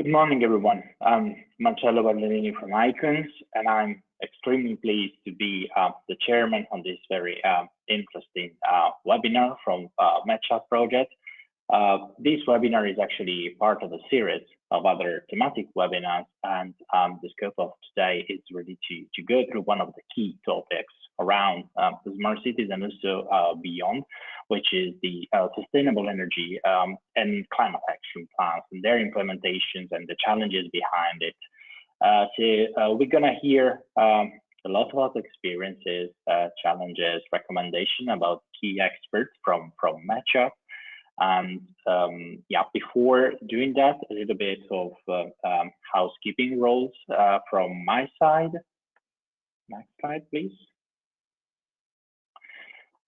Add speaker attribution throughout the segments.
Speaker 1: Good morning, everyone. I'm Marcello Ballerini from Icons, and I'm extremely pleased to be the chairman on this very interesting webinar from MAtchUP project. This webinar is actually part of a series of other thematic webinars, and the scope of today is really to go through one of the key topics around the smart cities and also beyond, which is the sustainable energy and climate action plans and their implementations and the challenges behind it. So we're gonna hear a lot about experiences, challenges, recommendation about key experts from MAtchUP. And yeah, before doing that, a little bit of housekeeping rules from my side. Next slide, please.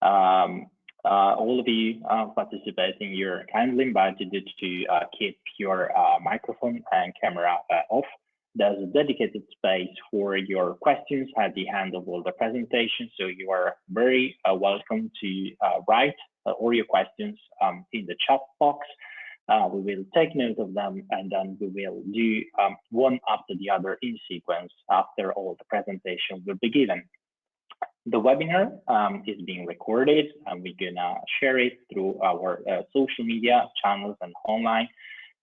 Speaker 1: All of you participating, you're kindly invited to keep your microphone and camera off. There's a dedicated space for your questions at the end of all the presentation, so you are very welcome to write all your questions in the chat box. We will take note of them, and then we will do one after the other in sequence after all the presentation will be given. The webinar is being recorded, and we're gonna share it through our social media channels and online,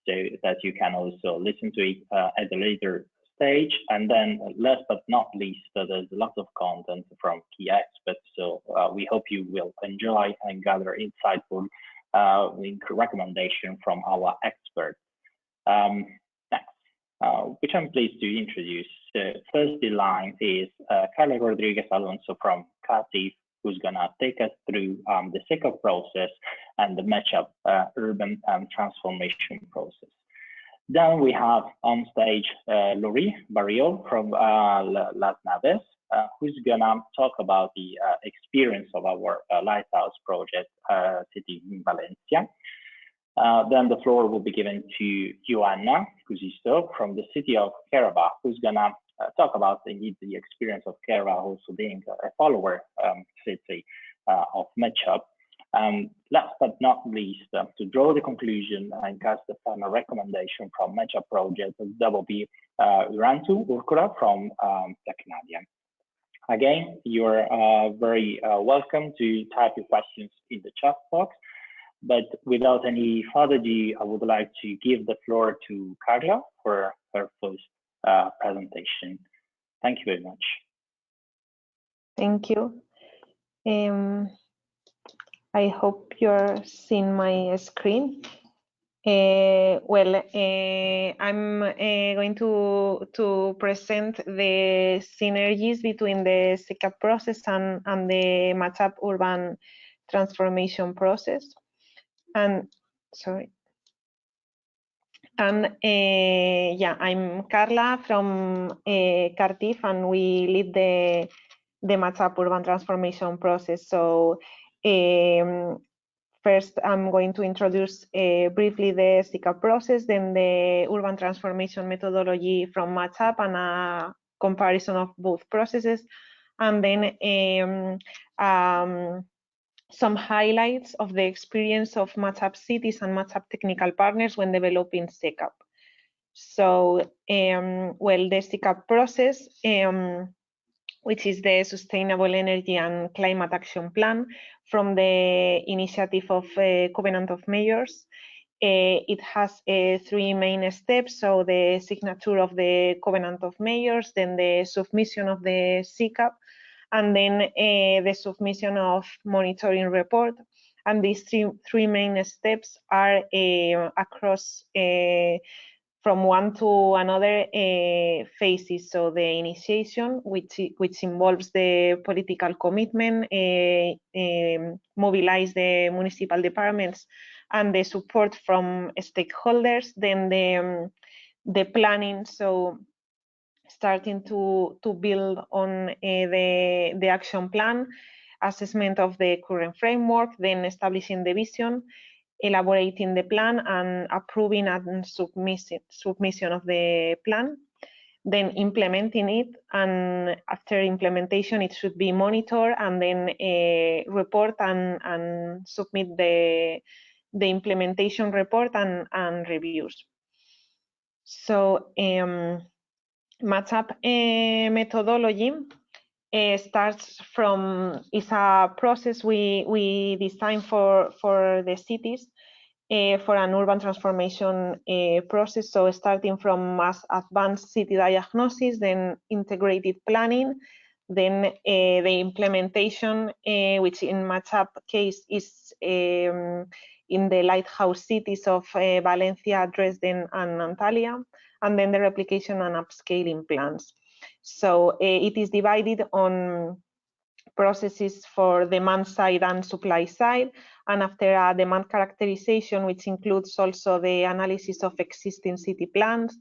Speaker 1: so that you can also listen to it at a later stage. And then last but not least, there's a lot of content from key experts, so we hope you will enjoy and gather insightful recommendation from our experts. Next, which I'm pleased to introduce. First in line is Carla Rodriguez Alonso from CATIF, who's gonna take us through the SECAP process and the MAtchUP urban transformation process. Then we have on stage Laurie Barrio from Las Naves, who's gonna talk about the experience of our lighthouse project city in Valencia. Then the floor will be given to Joanna Cusisto from the city of Kerava, who's gonna talk about indeed the experience of Kerava, also being a follower city of MAtchUP. Last but not least, to draw the conclusion and cast the final recommendation from MAtchUP project, that will be Rantu Urkula from the Canadian. Again, you're very welcome to type your questions in the chat box. But without any further ado, I would like to give the floor to Carla for her first presentation. Thank you very much.
Speaker 2: Thank you. I hope you're seeing my screen. I'm going to present the synergies between the SECAP process and the MAtchUP urban transformation process. And sorry. And yeah, I'm Carla from CATIF, and we lead the MAtchUP urban transformation process. So first, I'm going to introduce briefly the SECAP process, then the urban transformation methodology from MAtchUP and a comparison of both processes, and then some highlights of the experience of MAtchUP cities and MAtchUP technical partners when developing SECAP. So, well, the SECAP process, which is the Sustainable Energy and Climate Action Plan from the initiative of Covenant of Mayors. It has 3 main steps, so the signature of the Covenant of Mayors, then the submission of the SECAP, and then the submission of monitoring report. And these three main steps are across from one to another phases. So the initiation, which involves the political commitment, mobilize the municipal departments, and the support from stakeholders. Then the planning, so starting to build on the action plan, assessment of the current framework, then establishing the vision, elaborating the plan, and approving and submission of the plan, then implementing it, and after implementation it should be monitored and then report and submit the implementation report and reviews. So MAtchUP methodology starts from, is a process we design for the cities for an urban transformation process. So starting from advanced city diagnosis, then integrated planning, then the implementation, which in MAtchUP case is in the lighthouse cities of Valencia, Dresden, and Antalya, and then the replication and upscaling plans. So it is divided on processes for demand side and supply side, and after a demand characterization, which includes also the analysis of existing city plans,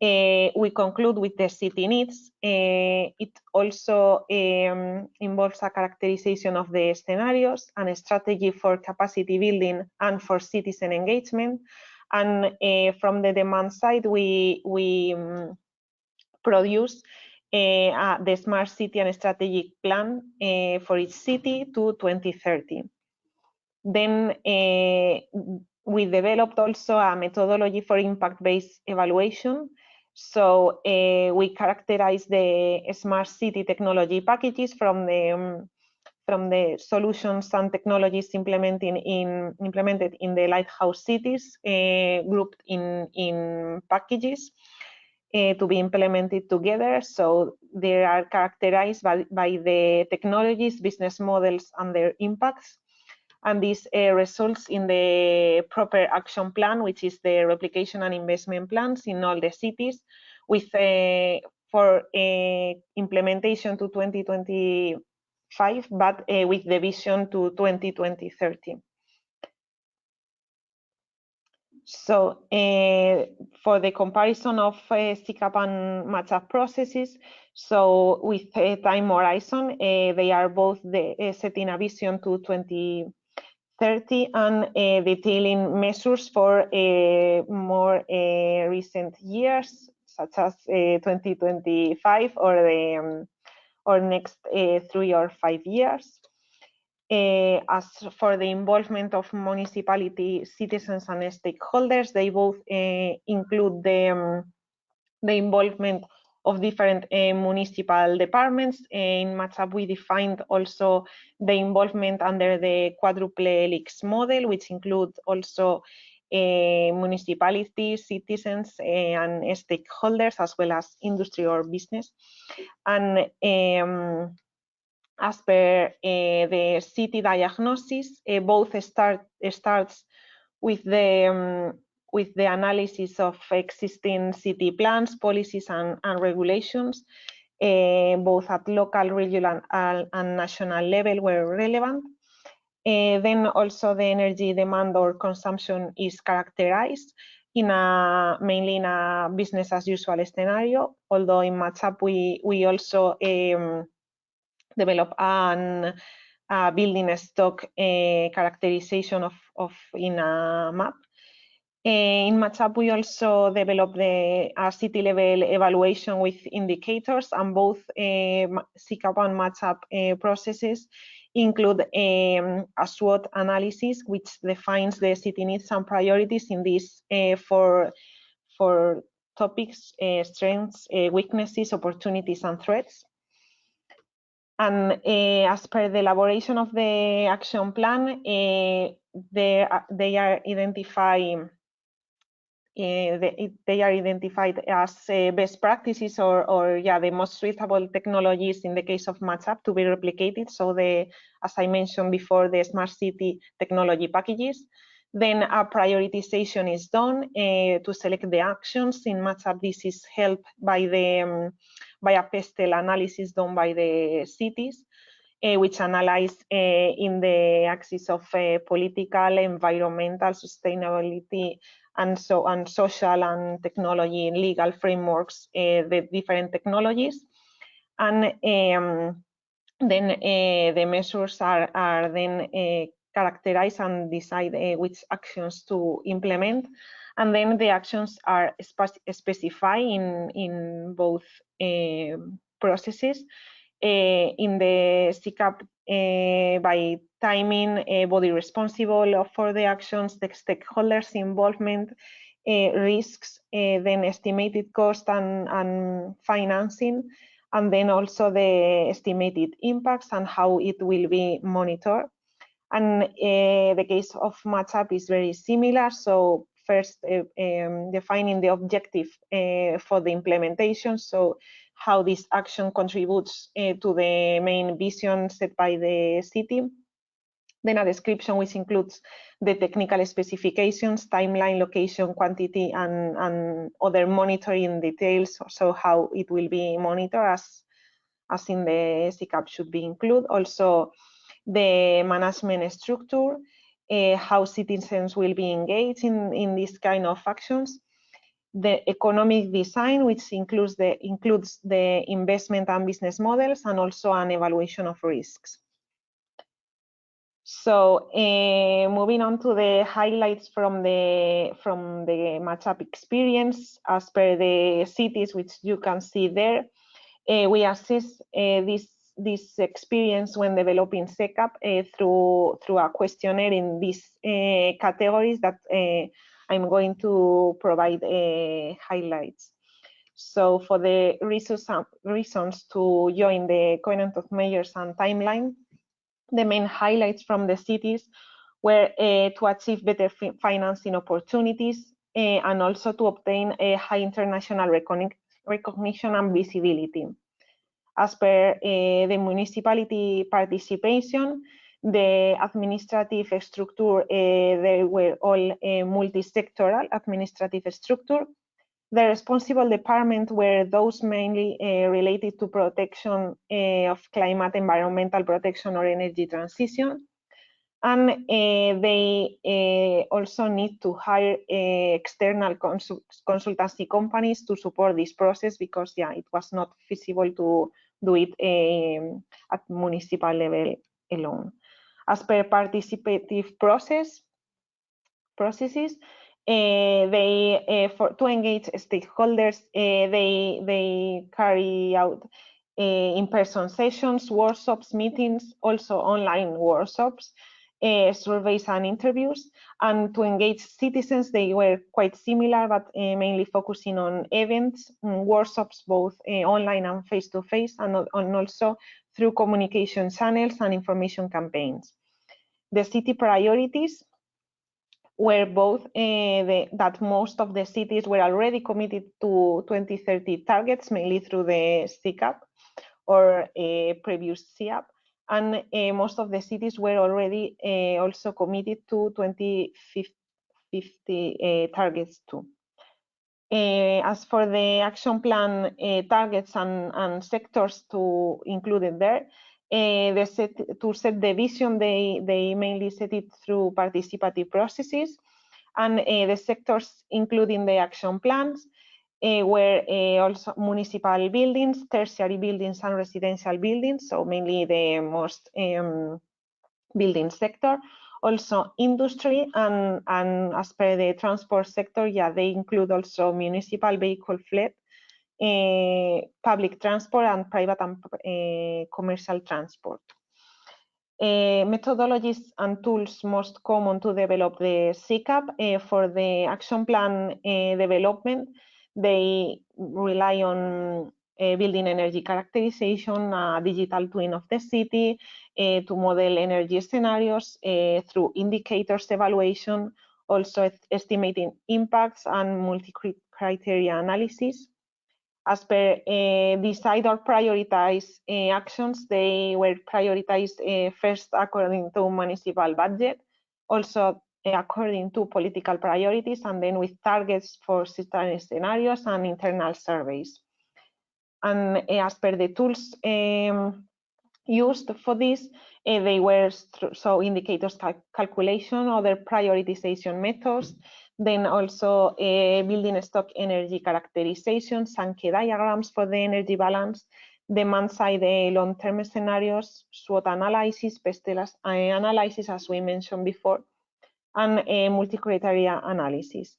Speaker 2: we conclude with the city needs. It also involves a characterization of the scenarios and a strategy for capacity building and for citizen engagement. And from the demand side, we produce the smart city and strategic plan for each city to 2030. Then we developed also a methodology for impact-based evaluation. So we characterize the smart city technology packages from the solutions and technologies implemented in the lighthouse cities, grouped in packages to be implemented together. So they are characterized by the technologies, business models, and their impacts. And this results in the proper action plan, which is the replication and investment plans in all the cities, with for implementation to 2025, but with the vision to 2030. So for the comparison of SECAP and MAtchUP processes, so with time horizon, they are both setting a vision to 2030 and detailing measures for more recent years, such as 2025 or next 3 or 5 years. As for the involvement of municipality, citizens, and stakeholders, they both include the involvement of different municipal departments. In MAtchUP, we defined also the involvement under the quadruple helix model, which includes also municipalities, citizens, and stakeholders, as well as industry or business. And as per the city diagnosis, both starts with the analysis of existing city plans, policies, and regulations, both at local, regional, and national level where relevant. Then also the energy demand or consumption is characterized mainly in a business as usual scenario, although in MAtchUP we also develop a building stock characterization of in a map. In MAtchUP, we also develop a city level evaluation with indicators, and both SECAP and MAtchUP processes include a SWOT analysis, which defines the city needs and priorities in these for topics, strengths, weaknesses, opportunities, and threats. And as per the elaboration of the action plan, they are identified as best practices or the most suitable technologies in the case of MAtchUP to be replicated. So as I mentioned before, the smart city technology packages. Then a prioritization is done to select the actions. In MAtchUP, this is helped by by a pestle analysis done by the cities, which analyze in the axis of political, environmental, sustainability, and social and technology and legal frameworks, the different technologies. And then the measures are then characterized and decide which actions to implement. And then the actions are specified in both processes. In the SECAP, by timing, body responsible for the actions, the stakeholders' involvement, risks, then estimated cost and financing, and then also the estimated impacts and how it will be monitored. And the case of MAtchUP is very similar. So first, defining the objective for the implementation, so how this action contributes to the main vision set by the city. Then a description which includes the technical specifications, timeline, location, quantity, and other monitoring details, so how it will be monitored as in the SECAP should be included. Also, the management structure, how citizens will be engaged in this kind of actions. The economic design, which includes the investment and business models, and also an evaluation of risks. So moving on to the highlights from the MAtchUP experience, as per the cities, which you can see there, we assess this experience when developing SECAP through a questionnaire in these categories that I'm going to provide highlights. So for the reasons to join the covenant of measures and timeline, the main highlights from the cities were to achieve better financing opportunities and also to obtain a high international recognition and visibility. As per the municipality participation, the administrative structure, they were all multi-sectoral administrative structure. The responsible departments were those mainly related to protection of climate, environmental protection, or energy transition. And they also need to hire external consultancy companies to support this process, because it was not feasible to do it at municipal level alone. As per participative processes, to engage stakeholders, they carry out in-person sessions, workshops, meetings, also online workshops, surveys and interviews. And to engage citizens, they were quite similar, but mainly focusing on events, workshops, both online and face-to-face, and also through communication channels and information campaigns. The city priorities were both that most of the cities were already committed to 2030 targets, mainly through the SECAP or previous SEAP, and most of the cities were already also committed to 2050 targets too. As for the action plan targets and sectors to include it there, to set the vision, they mainly set it through participative processes, and the sectors including the action plans were also municipal buildings, tertiary buildings, and residential buildings, so mainly the most building sector. Also industry, and as per the transport sector, they include also municipal vehicle fleet, public transport, and private and commercial transport. Methodologies and tools most common to develop the SECAP. For the action plan development, they rely on building energy characterization, a digital twin of the city, to model energy scenarios through indicators evaluation, also estimating impacts and multi-criteria analysis. As per decide or prioritize actions, they were prioritized first according to municipal budget, also according to political priorities, and then with targets for certain scenarios and internal surveys. And as per the tools used for this, they were so indicators calculation, other prioritization methods, then also building stock energy characterization, Sankey diagrams for the energy balance, demand side long-term scenarios, SWOT analysis, best analysis, as we mentioned before, and multi-criteria analysis.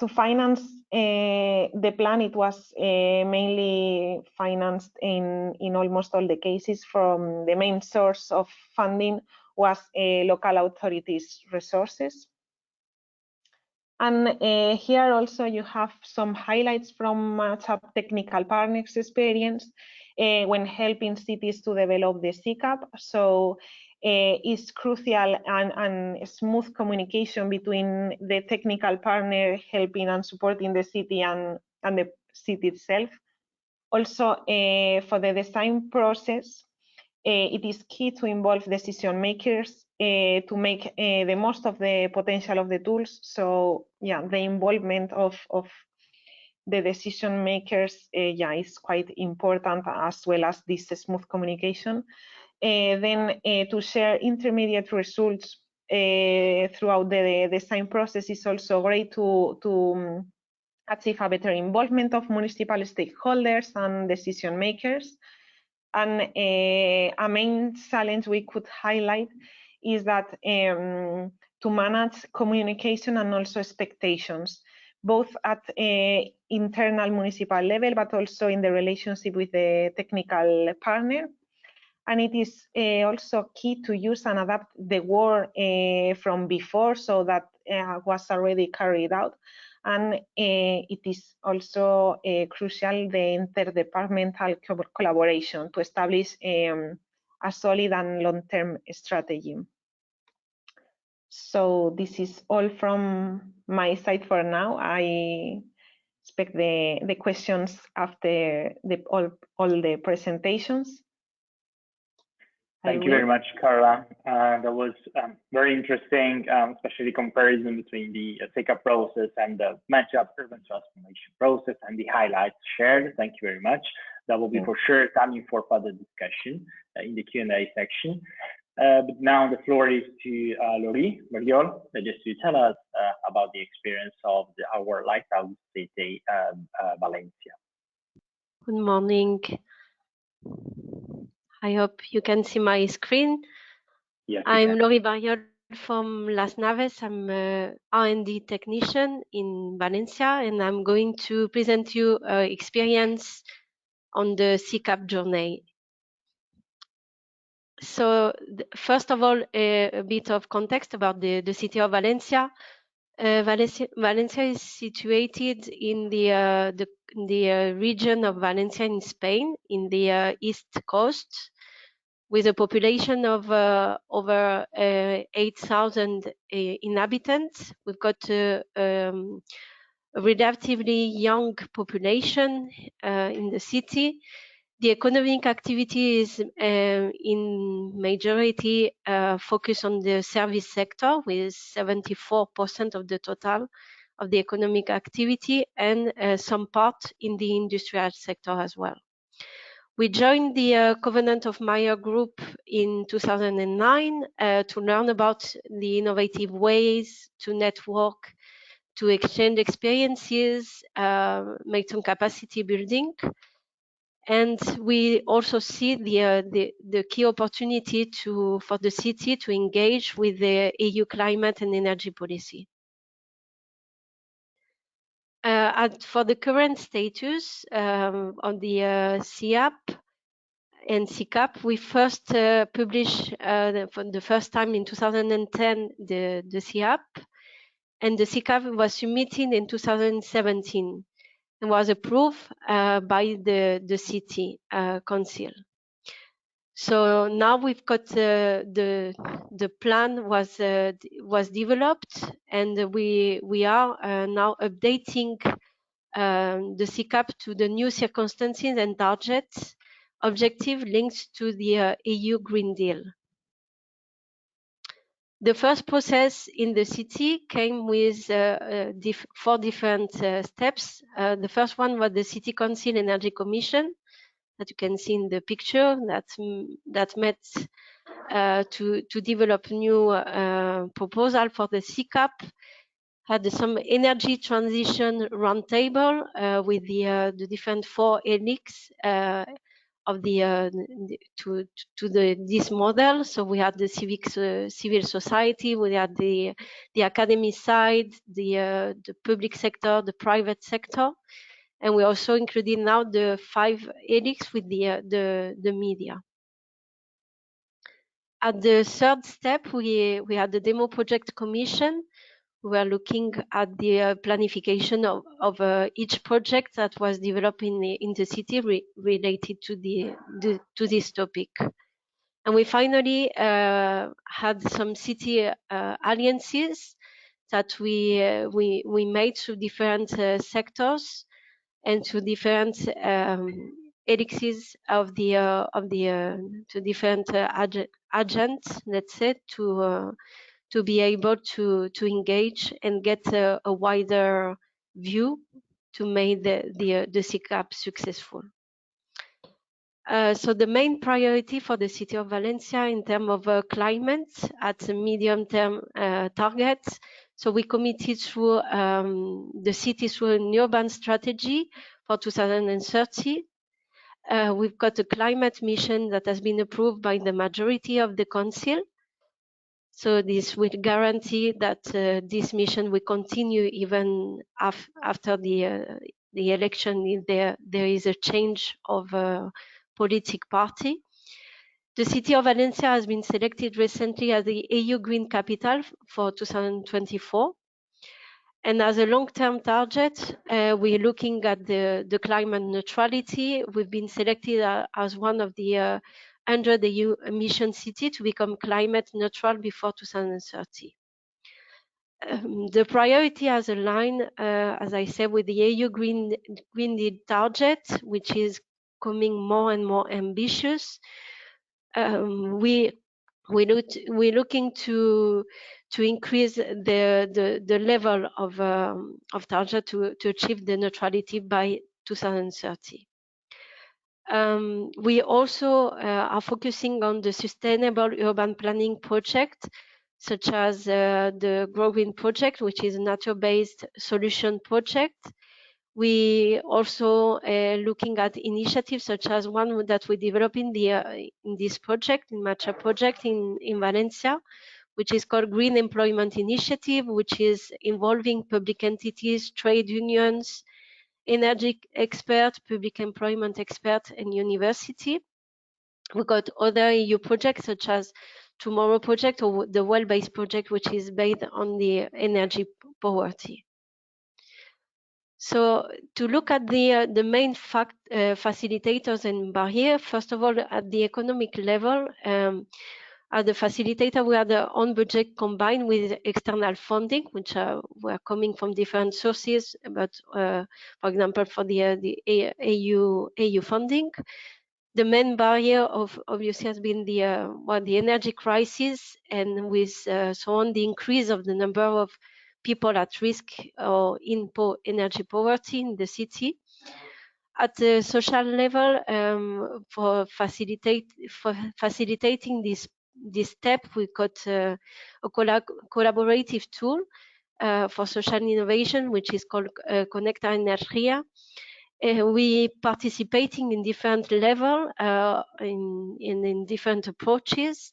Speaker 2: To finance the plan, it was mainly financed in almost all the cases from the main source of funding was local authorities' resources. And here also you have some highlights from MAtchUP technical partners experience when helping cities to develop the SECAP. So it's crucial and smooth communication between the technical partner helping and supporting the city and the city itself. Also, for the design process, it is key to involve decision makers to make the most of the potential of the tools. So yeah, the involvement of the decision makers yeah, is quite important, as well as this smooth communication. Then to share intermediate results throughout the design process is also great to achieve a better involvement of municipal stakeholders and decision makers. And a main challenge we could highlight is that to manage communication and also expectations, both at internal municipal level, but also in the relationship with the technical partner. And it is also key to use and adapt the work from before, so that was already carried out. And it is also crucial, the interdepartmental collaboration to establish a solid and long-term strategy. So this is all from my side for now. I expect the questions after all the presentations.
Speaker 1: Thank you very much, Carla. That was very interesting, especially comparison between the SECAP process and the MAtchUP urban transformation process and the highlights shared. Thank you very much. That will be for sure timing for further discussion in the Q&A section. But now the floor is to Laurie Meriol, just to tell us about the experience of our lighthouse city, Valencia.
Speaker 3: Good morning. I hope you can see my screen.
Speaker 1: Yes,
Speaker 3: I'm Laurie Barriol from Las Naves. I'm an R&D technician in Valencia, and I'm going to present you experience on the SECAP journey. So first of all, a bit of context about the city of Valencia. Valencia is situated in the region of Valencia in Spain, in the east coast, with a population of over 8,000 inhabitants. We've got a relatively young population in the city. The economic activity is in majority focused on the service sector, with 74% of the total of the economic activity, and some part in the industrial sector as well. We joined the Covenant of Meyer group in 2009 to learn about the innovative ways to network, to exchange experiences, make some capacity building. And we also see the key opportunity for the city to engage with the EU climate and energy policy. For the current status on the SEAP and SECAP, we first published for the first time in 2010 the SEAP, and the SECAP was submitted in 2017 and was approved by the city council. So now we've got the plan was developed, and we are now updating the SECAP to the new circumstances and targets objective linked to the EU Green Deal. The first process in the city came with 4 different steps. The first one was the City Council Energy Commission, that you can see in the picture, that met to develop new proposal for the SECAP. Had some energy transition roundtable with the different 4 helix of this model. So we had the civil society, we had the academy side, the public sector, the private sector, and we also included now the 5 helix with the media. At the third step, we had the demo project commission, We were looking at the planification of each project that was developed in the city related to this topic. And we finally had some city alliances that we made through different sectors and to different elixirs of to different agents, let's say, to be able to engage and get a wider view to make the SECAP successful. So the main priority for the city of Valencia in terms of climate at the medium-term targets. So we committed through the city through an urban strategy for 2030. We've got a climate mission that has been approved by the majority of the council. So this will guarantee that this mission will continue even after the election. If there is a change of politic party. The city of Valencia has been selected recently as the EU Green Capital for 2024. And as a long-term target, we're looking at the climate neutrality. We've been selected as one of the 100 EU emission city to become climate neutral before 2030. The priority has aligned, as I said, with the EU Green Deal target, which is becoming more and more ambitious. We're looking to increase the level of target to achieve the neutrality by 2030. We also are focusing on the sustainable urban planning project, such as the Grow Green project, which is a nature-based solution project. We also looking at initiatives such as one that we develop in this project, in MAtchUP project in Valencia, which is called Green Employment Initiative, which is involving public entities, trade unions, energy experts, public employment experts, and university. We got other EU projects such as Tomorrow project or the Well-Based project, which is based on the energy poverty. So to look at the main facilitators and barriers, first of all, at the economic level, at the facilitator, we are the on budget combined with external funding, which were coming from different sources. But for example, for the EU funding, the main barrier obviously has been the energy crisis, and with so on the increase of the number of people at risk or in energy poverty in the city. At the social level, for facilitating this step, we got a collaborative tool for social innovation, which is called Conecta Energía. We participating in different level in different approaches,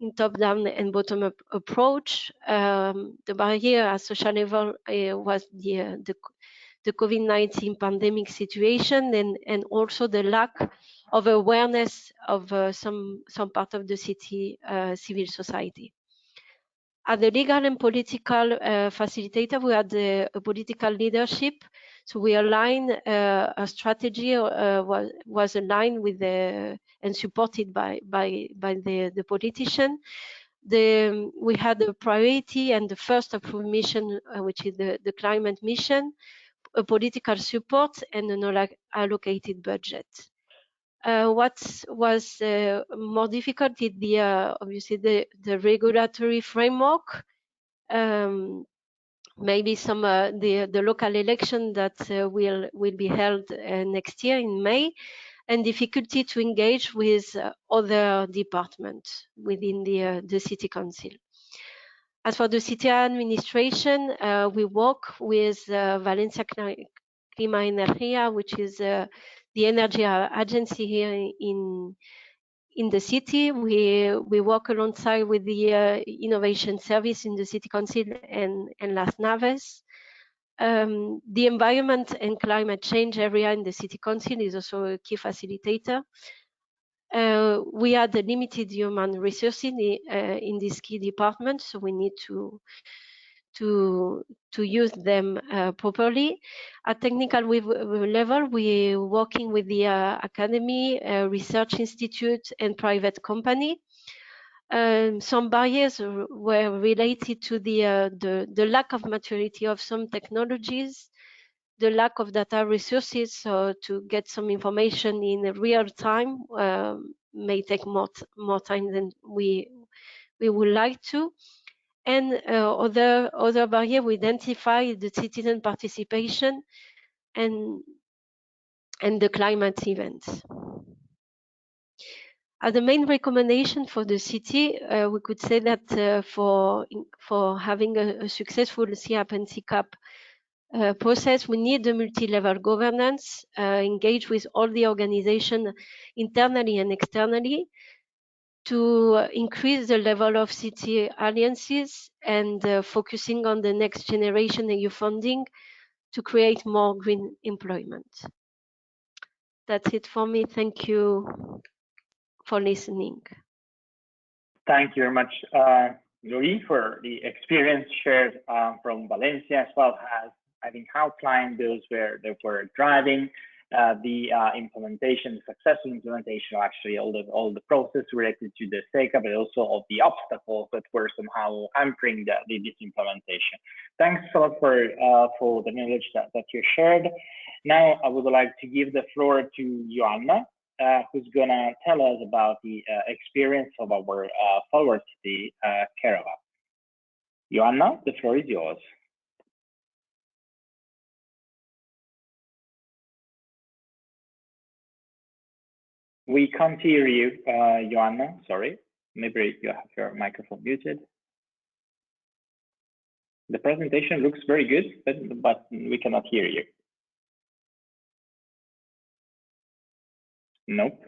Speaker 3: in top-down and bottom-up approach. The barrier at social level was the COVID-19 pandemic situation, and also the lack of awareness of some part of the city civil society. At the legal and political facilitator, we had a political leadership. So we aligned a strategy was aligned with and supported by the politician. We had the priority and the first approved mission, which is the climate mission, a political support, and an allocated budget. What was more difficult is obviously the regulatory framework. Maybe some the local election that will be held next year in May, and difficulty to engage with other departments within the city council. As for the city administration, we work with Valencia Clima Energía, which is the energy agency here in the city. We work alongside with the innovation service in the city council and Las Naves. The environment and climate change area in the city council is also a key facilitator. We are the limited human resources in this key department, so we need to to use them properly. At technical level, we're working with the academy, research institute, and private company. Some barriers were related to the lack of maturity of some technologies, the lack of data resources, so to get some information in real time may take more time than we would like to. And other barrier, we identify the citizen participation and the climate events. As the main recommendation for the city, we could say that for having a successful SEAP and SECAP process, we need a multi-level governance, engage with all the organization internally and externally to increase the level of city alliances and focusing on the next generation EU funding to create more green employment. That's it for me. Thank you for listening.
Speaker 1: Thank you very much, Louis, for the experience shared from Valencia, as well as I think outlined those where they were driving the implementation, successful implementation, actually all the process related to the SECAP, but also of the obstacles that were somehow hampering this implementation. Thanks a lot for the knowledge that you shared. Now I would like to give the floor to Joanna, who's gonna tell us about the experience of our forward city, Kerava. Joanna, the floor is yours. We can't hear you, Joanna, sorry. Maybe you have your microphone muted. The presentation looks very good, but we cannot hear you. Nope.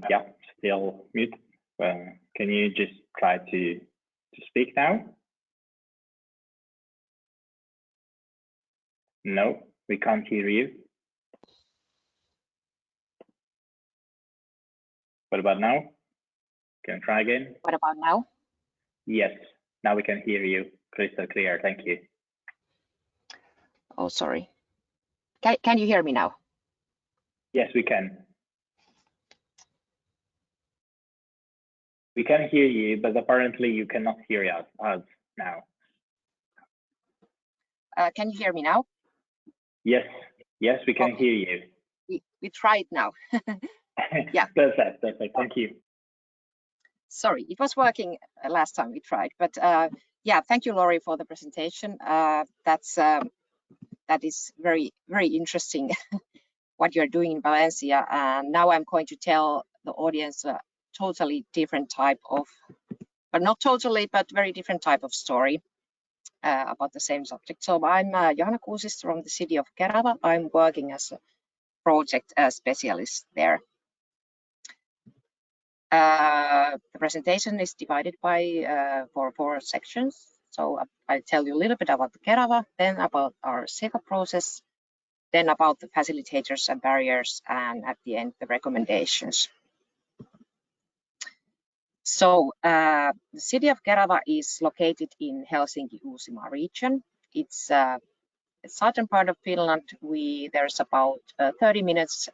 Speaker 1: Yeah, still mute. Can you just try to speak now? No, we can't hear you. What about now? Can you try again?
Speaker 4: What about now?
Speaker 1: Yes, now we can hear you crystal clear. Thank you.
Speaker 4: Oh, sorry. Can you hear me now?
Speaker 1: Yes, we can. We can hear you, but apparently you cannot hear us now.
Speaker 4: Can you hear me now?
Speaker 1: Yes, yes, we can hear you.
Speaker 4: We tried now. Yeah.
Speaker 1: Perfect. Thank you.
Speaker 4: Sorry, it was working last time we tried, but yeah, thank you, Laurie, for the presentation. That is very, very interesting what you're doing in Valencia. And now I'm going to tell the audience a totally different type of, but not totally, but very different type of story about the same subject. So I'm Johanna Kuusis from the city of Kerava. I'm working as a project specialist there. The presentation is divided by four sections. So I'll tell you a little bit about the Kerava, then about our SECAP process, then about the facilitators and barriers, and at the end, the recommendations. So the city of Kerava is located in Helsinki-Uusimaa region. It's the southern part of Finland. There's about 30 minutes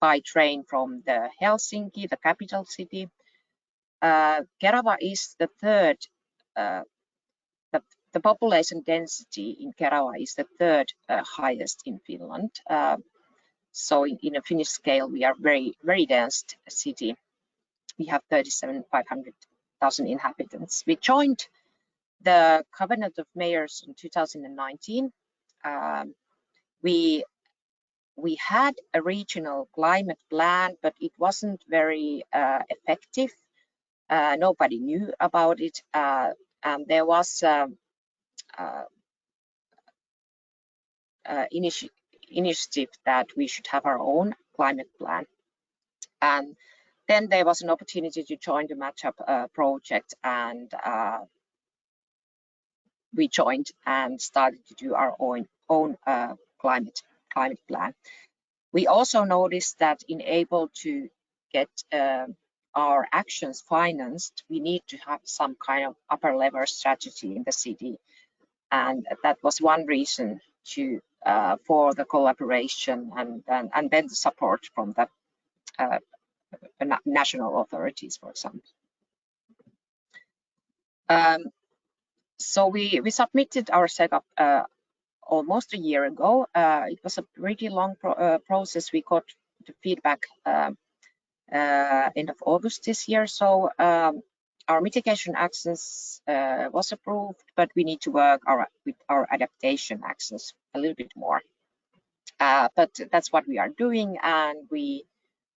Speaker 4: by train from the Helsinki, the capital city. Kerava is the third, the population density in Kerava is the third highest in Finland. So in a Finnish scale, we are very, very dense city. We have 37,500 inhabitants. We joined the Covenant of Mayors in 2019. We had a regional climate plan, but it wasn't very effective. Nobody knew about it. And there was initiative that we should have our own climate plan. And then there was an opportunity to join the MAtchUP project, and we joined and started to do our own climate plan. We also noticed that in able to get our actions financed, we need to have some kind of upper level strategy in the city, and that was one reason to for the collaboration and then the support from the national authorities, for example. So we submitted our SECAP almost a year ago. It was a pretty long process. We got the feedback end of August this year. So our mitigation actions was approved, but we need to work with our adaptation actions a little bit more. But that's what we are doing, and we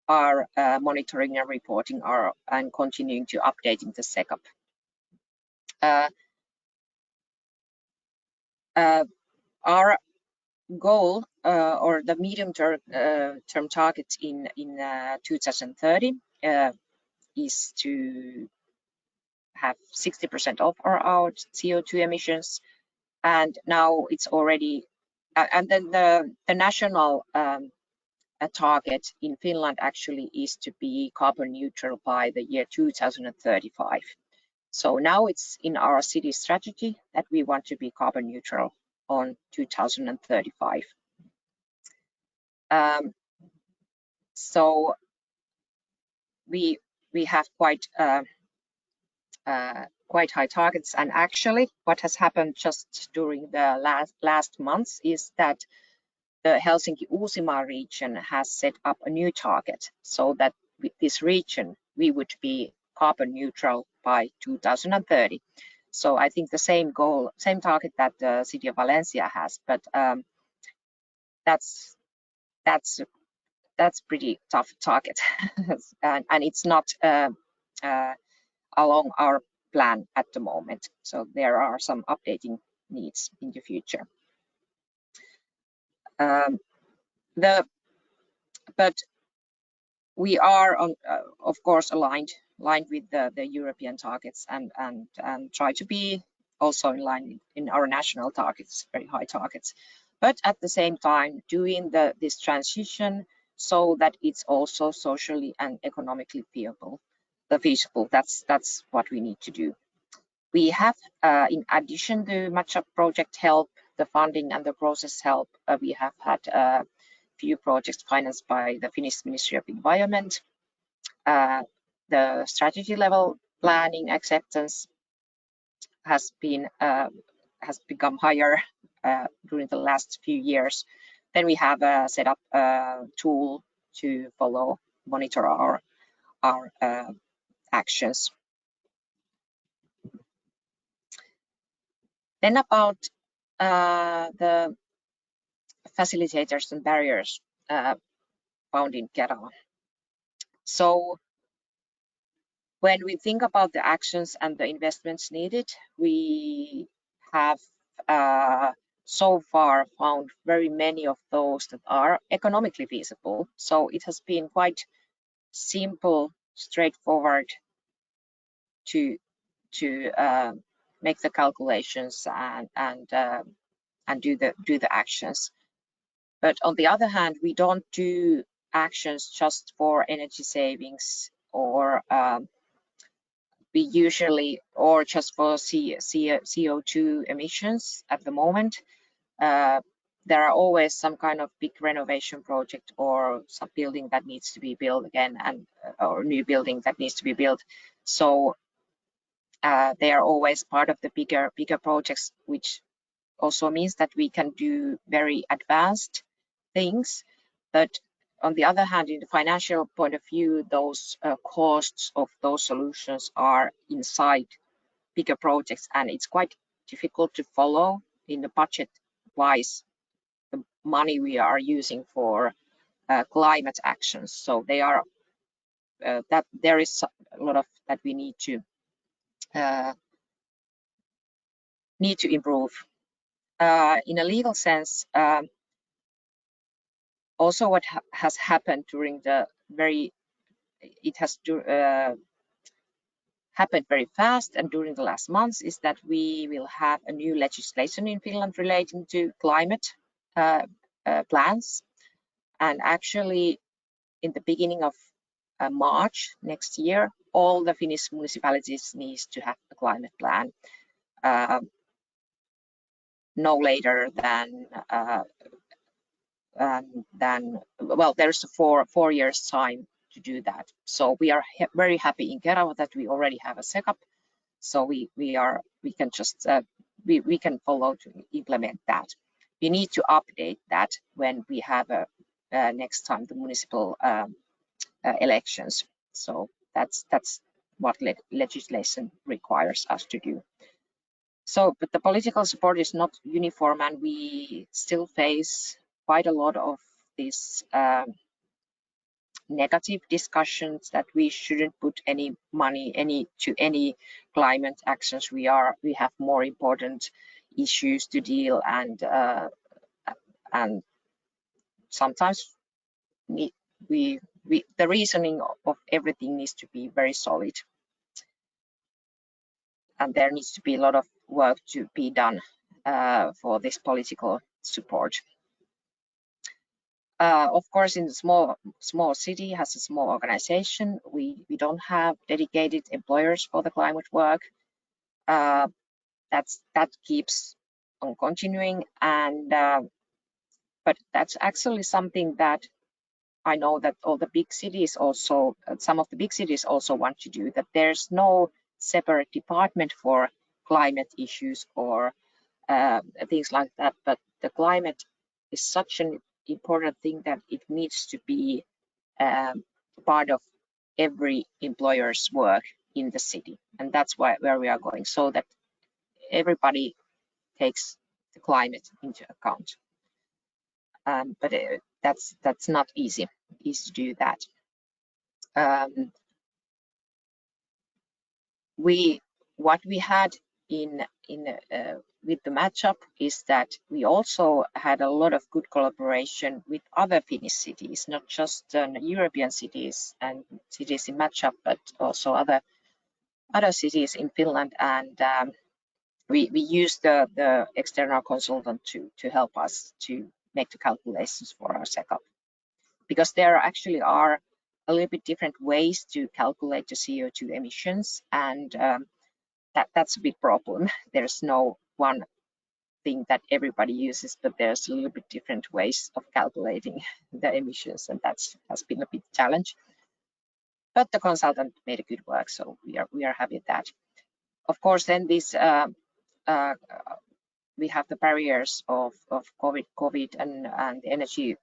Speaker 4: are monitoring and reporting and continuing to updating the SECAP. Our goal or the medium term target in 2030 is to have 60% of our CO2 emissions, and now it's already and then the national target in Finland actually is to be carbon neutral by the year 2035. So now it's in our city strategy that we want to be carbon neutral on 2035. So we have quite high targets, and actually what has happened just during the last months is that the Helsinki-Uusimaa region has set up a new target, so that with this region we would be carbon neutral by 2030. So I think the same goal, same target that the city of Valencia has, but that's pretty tough target, and it's not along our plan at the moment. So there are some updating needs in the future. But we are of course aligned with the European targets and try to be also in line in our national targets, very high targets, but at the same time doing this transition so that it's also socially and economically feasible. That's what we need to do. We have in addition to MAtchUP project help, the funding and the process help, we have had few projects financed by the Finnish Ministry of Environment. The strategy level planning acceptance has become higher during the last few years. Then we have set up a tool to monitor our actions. Then about the facilitators and barriers found in Kerava. So when we think about the actions and the investments needed, we have so far found very many of those that are economically feasible. So it has been quite simple, straightforward to make the calculations and do the actions. But on the other hand, we don't do actions just for energy savings or just for CO2 emissions at the moment. There are always some kind of big renovation project or some building that needs to be built again, or new building that needs to be built. So they are always part of the bigger projects, which also means that we can do very advanced things. But on the other hand, in the financial point of view, those costs of those solutions are inside bigger projects, and it's quite difficult to follow in the budget-wise the money we are using for climate actions. So they are that there is a lot of that we need to improve. In a legal sense, also what has happened during the happened very fast and during the last months is that we will have a new legislation in Finland relating to climate plans. And actually, in the beginning of March next year, all the Finnish municipalities need to have a climate plan no later than well, there's a four years time to do that. So we are very happy in Kerava that we already have a SECAP. So we can just we can follow to implement that. We need to update that when we have next time the municipal elections. So that's what legislation requires us to do. So, but the political support is not uniform, and we still face quite a lot of these negative discussions that we shouldn't put any money to any climate actions. We have more important issues to deal, and sometimes the reasoning of everything needs to be very solid, and there needs to be a lot of work to be done for this political support. Of course, in a small city has a small organization. We don't have dedicated employers for the climate work. That keeps on continuing, and but that's actually something that I know that all the big cities also, some of the big cities also want to do, that there's no separate department for climate issues or things like that, but the climate is such an important thing that it needs to be part of every employer's work in the city, and that's where we are going, so that everybody takes the climate into account. But that's not easy to do that. What we had with the MAtchUP is that we also had a lot of good collaboration with other Finnish cities, not just European cities and cities in MAtchUP, but also other cities in Finland, and we used the external consultant to help us to make the calculations for our SECAP, because there actually are a little bit different ways to calculate the CO2 emissions, and that's a big problem. There's no one thing that everybody uses, but there's a little bit different ways of calculating the emissions, and that has been a big challenge. But the consultant made a good work, so we are happy with that. Of course, then this we have the barriers of COVID and the energy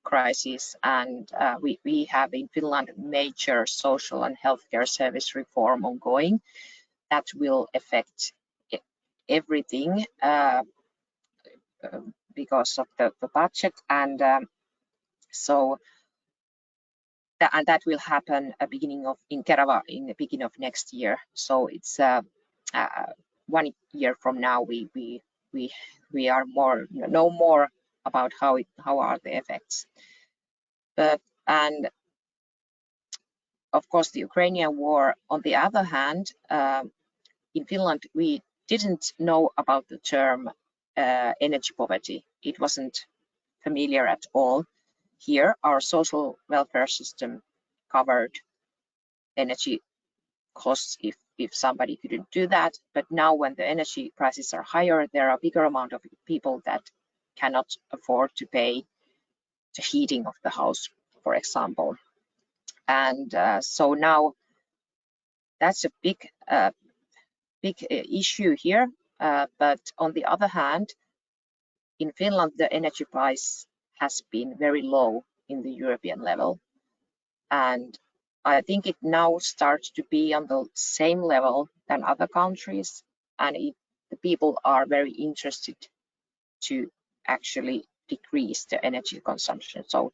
Speaker 4: crisis, and we have in Finland major social and healthcare service reform ongoing that will affect everything because of the budget, and so that will happen in Kerava in the beginning of next year. So it's 1 year from now we are know more about how are the effects. And of course the Ukrainian war, on the other hand, in Finland we didn't know about the term energy poverty. It wasn't familiar at all. Here our social welfare system covered energy costs if somebody couldn't do that, but now when the energy prices are higher, there are a bigger amount of people that cannot afford to pay the heating of the house, for example. And so now that's a big issue here, but on the other hand, in Finland the energy price has been very low in the European level, and I think it now starts to be on the same level than other countries, and the people are very interested to actually decrease the energy consumption. So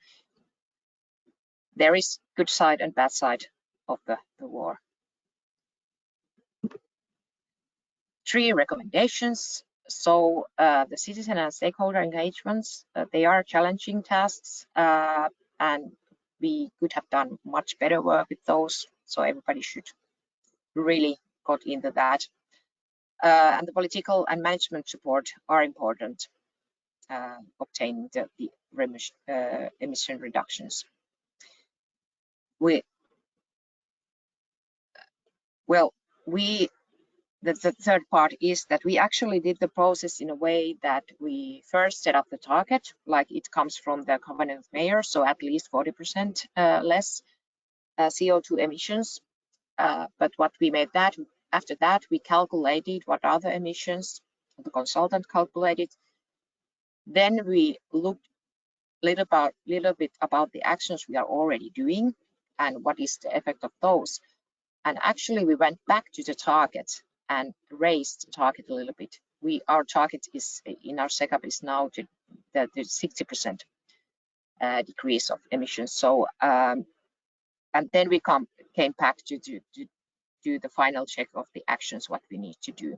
Speaker 4: there is good side and bad side of the war. 3 recommendations. So the citizen and stakeholder engagements, they are challenging tasks, and we could have done much better work with those. So everybody should really got into that. And the political and management support are important obtaining the emission reductions. The third part is that we actually did the process in a way that we first set up the target, like it comes from the Covenant of Mayors, so at least 40% less CO2 emissions. But what we made that, after that, we calculated what are the emissions, the consultant calculated. Then we looked little bit about the actions we are already doing and what is the effect of those. And actually we went back to the target and raised the target a little bit. Our target is in our SECAP is now to the 60% decrease of emissions. So and then we came back to do the final check of the actions what we need to do.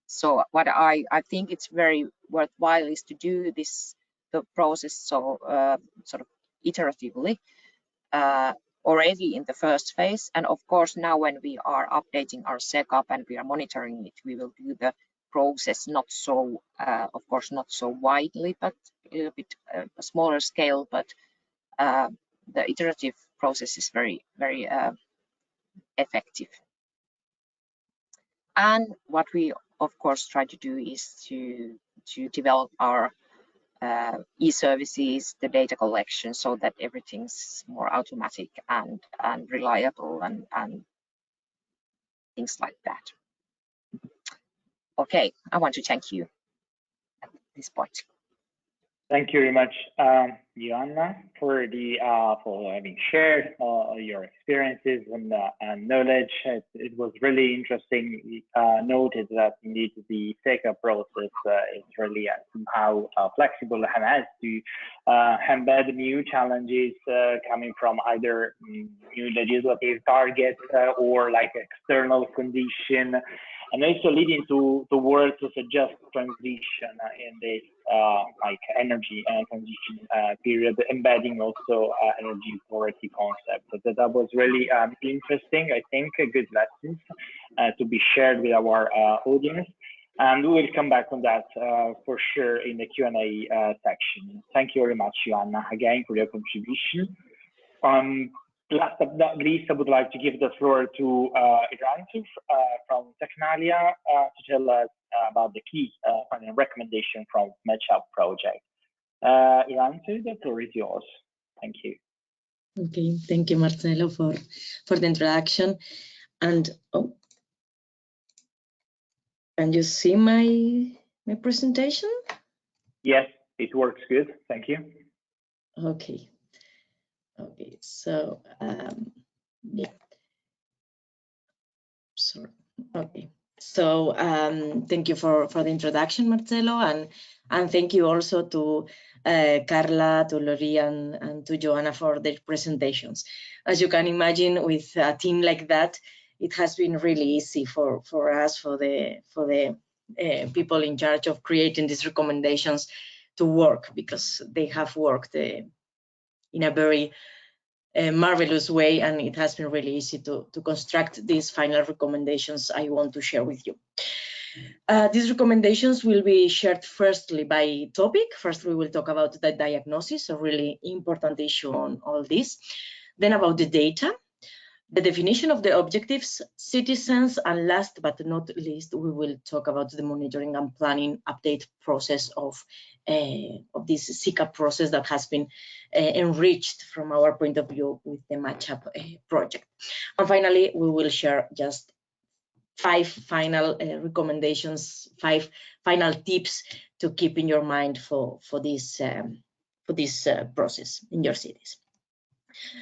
Speaker 4: So what I think it's very worthwhile is to do the process so sort of iteratively already in the first phase. And of course, now when we are updating our SECAP and we are monitoring it, we will do the process not so, of course, not so widely, but a little bit a smaller scale. But the iterative process is very, very effective. And what we, of course, try to do is to develop our e-services, the data collection, so that everything's more automatic and reliable and things like that. Okay, I want to thank you at this point.
Speaker 1: Thank you very much, Joanna, for having shared your experiences and knowledge. It was really interesting. We noted that indeed the SECAP process is really somehow flexible and has to embed new challenges coming from either new legislative targets or like external condition, and also leading to work to suggest transition in this like energy transition period, embedding also energy authority concept. So that was really interesting. I think good lessons to be shared with our audience, and we will come back on that for sure in the Q&A section. Thank you very much, Joanna, again for your contribution. Last but not least, I would like to give the floor to Irantu from Technalia to tell us about the key final recommendation from MAtchUP project. Irantu, the floor is yours. Thank you.
Speaker 5: Okay, thank you, Marcelo, for the introduction. And can you see my presentation?
Speaker 1: Yes, it works good. Thank you.
Speaker 5: Okay. Okay, so yeah. Sorry. Okay. So thank you for the introduction, Marcelo, and thank you also to Carla, to Lori, and to Joanna for their presentations. As you can imagine, with a team like that, it has been really easy for us, for the people in charge of creating these recommendations to work, because they have worked in a very marvelous way, and it has been really easy to construct these final recommendations I want to share with you. These recommendations will be shared firstly by topic. First, we will talk about the diagnosis, a really important issue on all this. Then about the data, the definition of the objectives, citizens, and last but not least, we will talk about the monitoring and planning update process of this SECAP process that has been enriched from our point of view with the MAtchUP project. And finally, we will share just 5 final recommendations, 5 final tips to keep in your mind for this process in your cities.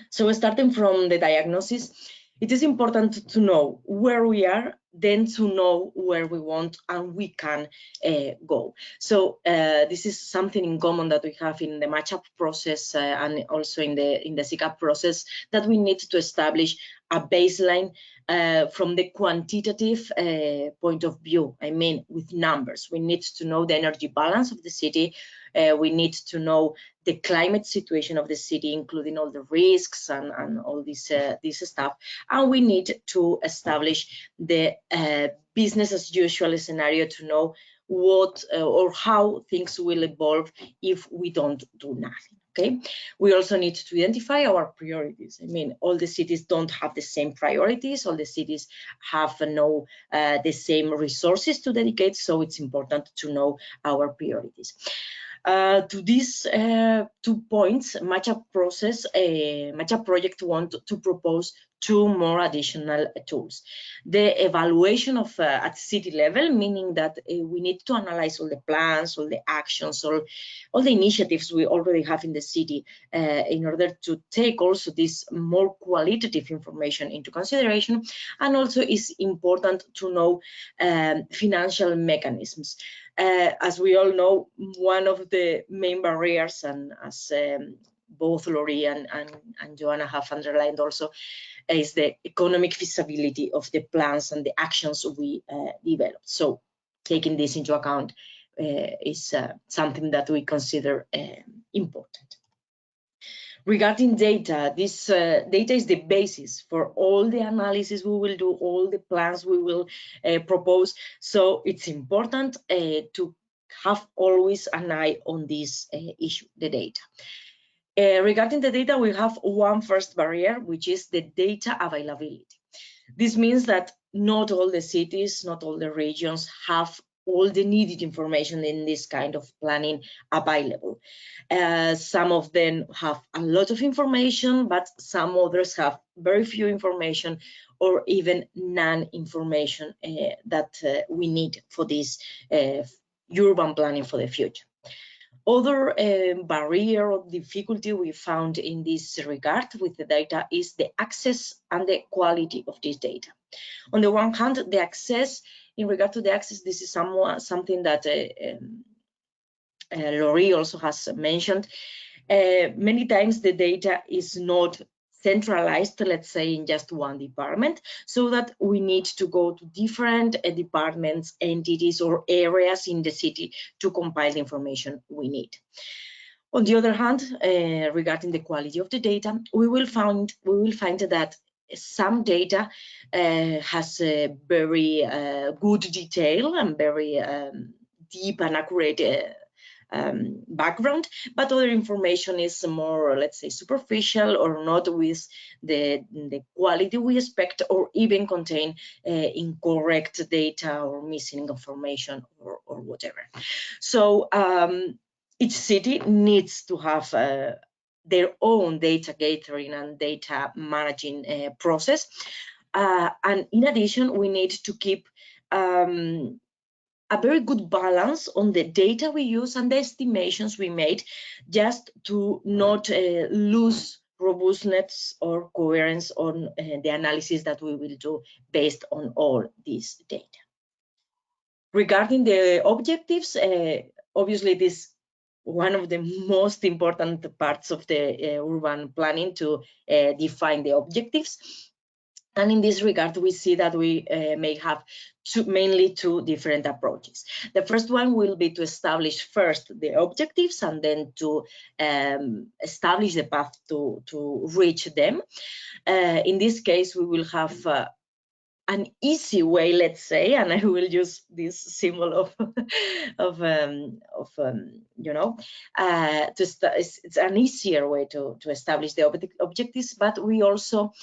Speaker 5: So starting from the diagnosis, it is important to know where we are, then to know where we want and we can go. So this is something in common that we have in the MAtchUP process and also in the SECAP process, that we need to establish a baseline from the quantitative point of view. I mean, with numbers. We need to know the energy balance of the city. We need to know the climate situation of the city, including all the risks and all this stuff. And we need to establish the business as usual scenario to know what or how things will evolve if we don't do nothing. Okay, we also need to identify our priorities. I mean, all the cities don't have the same priorities. All the cities have no the same resources to dedicate, so it's important to know our priorities. To these 2 points, MAtchUP project want to propose 2 more additional tools. The evaluation of at city level, meaning that we need to analyze all the plans, all the actions, all the initiatives we already have in the city in order to take also this more qualitative information into consideration. And also it's important to know financial mechanisms. As we all know, one of the main barriers, and as both Lori and Joanna have underlined also, is the economic feasibility of the plans and the actions we develop. So taking this into account is something that we consider important. Regarding data, this data is the basis for all the analysis we will do, all the plans we will propose. So it's important to have always an eye on this issue, the data. Regarding the data, we have one first barrier, which is the data availability. This means that not all the cities, not all the regions have all the needed information in this kind of planning available. Some of them have a lot of information, but some others have very few information or even none information that we need for this urban planning for the future. Other barrier or difficulty we found in this regard with the data is the access and the quality of this data. On the one hand, the access, in regard to the access, this is something that Lori also has mentioned. Many times the data is not centralized, let's say, in just one department, so that we need to go to different departments, entities, or areas in the city to compile the information we need. On the other hand, regarding the quality of the data, we will find that some data has a very good detail and very deep and accurate background, but other information is more, let's say, superficial or not with the quality we expect, or even contain incorrect data or missing information or whatever. So each city needs to have their own data gathering and data managing process. And in addition, we need to keep a very good balance on the data we use and the estimations we made, just to not lose robustness or coherence on the analysis that we will do based on all this data. Regarding the objectives, obviously this one of the most important parts of the urban planning to define the objectives. And in this regard, we see that we may have mainly 2 different approaches. The first one will be to establish first the objectives and then to establish the path to reach them. In this case, we will have an easy way, let's say, and I will use this symbol of you know, it's an easier way to establish the objectives, but we also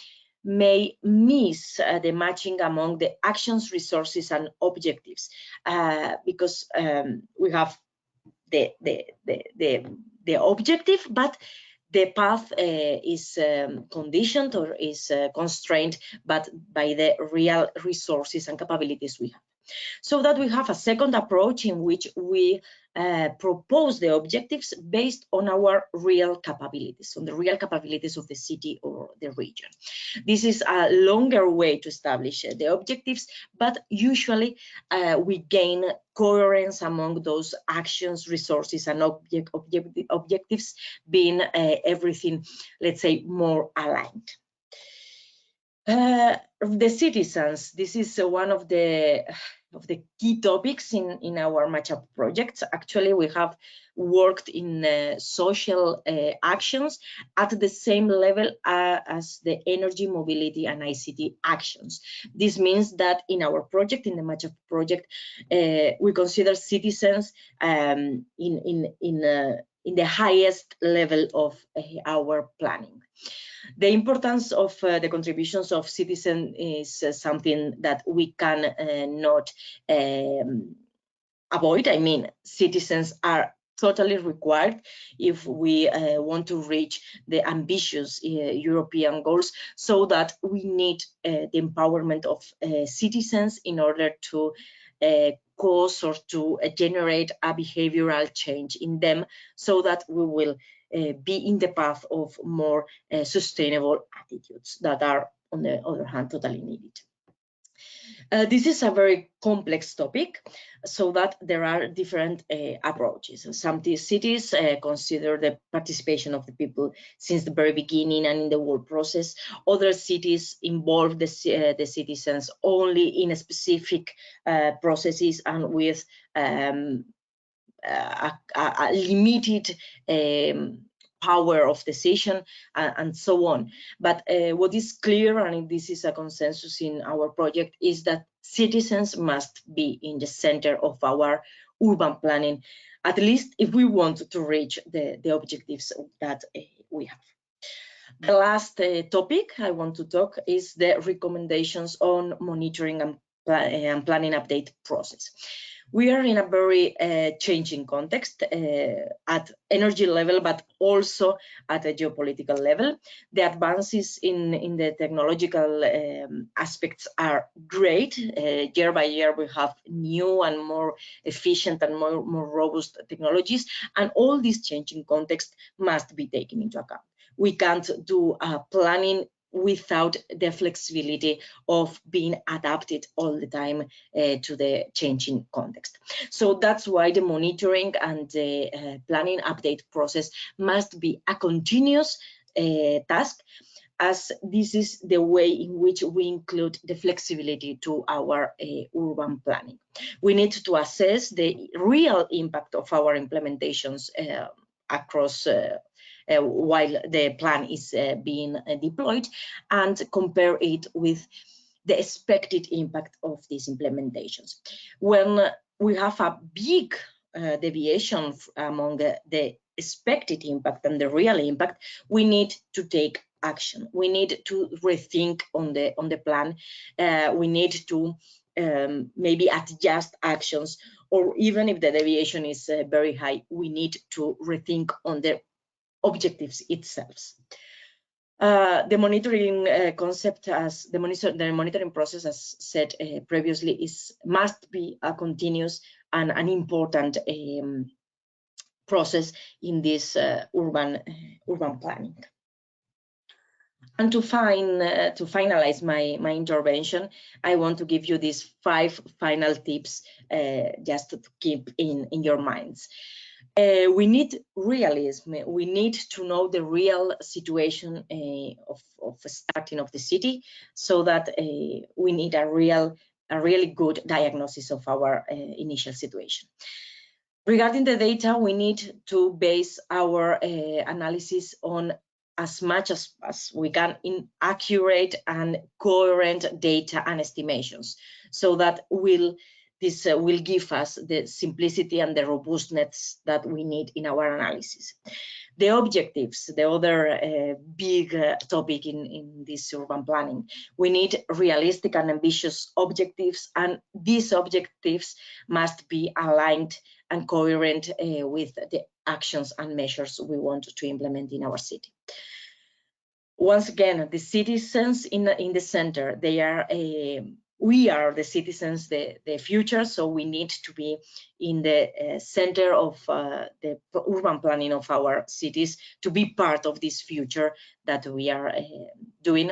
Speaker 5: may miss the matching among the actions, resources, and objectives, because we have the objective, but the path is conditioned or is constrained but by the real resources and capabilities we have. So that we have a second approach in which we propose the objectives based on our real capabilities, on the real capabilities of the city or the region. This is a longer way to establish the objectives, but usually we gain coherence among those actions, resources, and objectives, being everything, let's say, more aligned. The citizens, this is one of the key topics in our MAtchUP projects. Actually, we have worked in social actions at the same level as the energy, mobility, and ICT actions. This means that in our project, in the MAtchUP project, we consider citizens in the highest level of our planning. The importance of the contributions of citizens is something that we can not avoid. I mean, citizens are totally required if we want to reach the ambitious European goals, so that we need the empowerment of citizens in order to cause or to generate a behavioral change in them, so that we will be in the path of more sustainable attitudes that are, on the other hand, totally needed. This is a very complex topic, so that there are different approaches. Some cities consider the participation of the people since the very beginning and in the whole process. Other cities involve the citizens only in specific processes and with a limited power of decision, and so on. But what is clear, and this is a consensus in our project, is that citizens must be in the center of our urban planning, at least if we want to reach the objectives that we have. The last topic I want to talk is the recommendations on monitoring and planning update process. We are in a very changing context at energy level, but also at a geopolitical level. The advances in the technological aspects are great. Year by year, we have new and more efficient and more robust technologies, and all this changing context must be taken into account. We can't do planning without the flexibility of being adapted all the time to the changing context. So that's why the monitoring and the planning update process must be a continuous task, as this is the way in which we include the flexibility to our urban planning. We need to assess the real impact of our implementations across while the plan is being deployed, and compare it with the expected impact of these implementations. When we have a big deviation among the expected impact and the real impact, we need to take action. We need to rethink on the plan. We need to maybe adjust actions, or even if the deviation is very high, we need to rethink on the objectives itself. The monitoring concept, as the monitoring process, as said previously, must be a continuous and an important process in this urban planning. And to finalize my intervention, I want to give you these 5 final tips just to keep in your minds. We need realism. We need to know the real situation of starting of the city, so that we need a really good diagnosis of our initial situation. Regarding the data, we need to base our analysis on as much as we can in accurate and coherent data and estimations, so that this will give us the simplicity and the robustness that we need in our analysis. The objectives, the other big topic in this urban planning. We need realistic and ambitious objectives, and these objectives must be aligned and coherent with the actions and measures we want to implement in our city. Once again, the citizens in the center, we are the citizens, the future, so we need to be in the center of the urban planning of our cities, to be part of this future that we are doing.